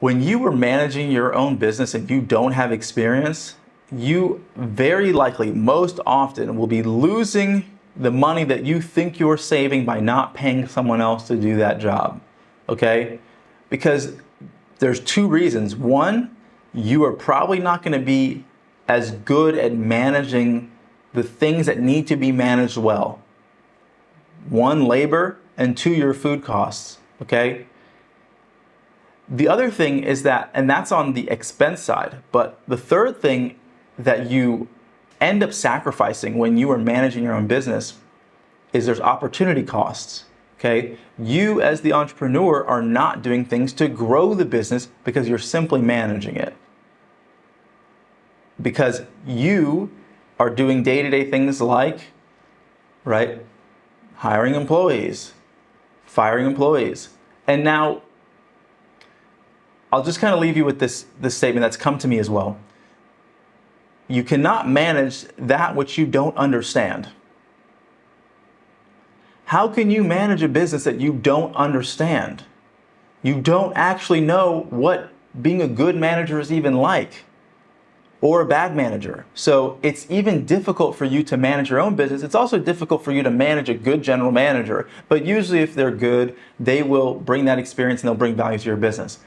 When you are managing your own business and you don't have experience, you very likely, most often, will be losing the money that you think you're saving by not paying someone else to do that job. Okay? Because there's two reasons. One, you are probably not going to be as good at managing the things that need to be managed well. One, labor, and two, your food costs. Okay? The other thing is that, and that's on the expense side, but the third thing that you end up sacrificing when you are managing your own business is there's opportunity costs. Okay? You as the entrepreneur are not doing things to grow the business because you're simply managing it. Because you are doing day-to-day things like, right, hiring employees, firing employees. And now I'll just kind of leave you with this statement that's come to me as well. You cannot manage that which you don't understand. How can you manage a business that you don't understand? You don't actually know what being a good manager is even like, or a bad manager. So it's even difficult for you to manage your own business. It's also difficult for you to manage a good general manager. But usually if they're good, they will bring that experience and they'll bring value to your business.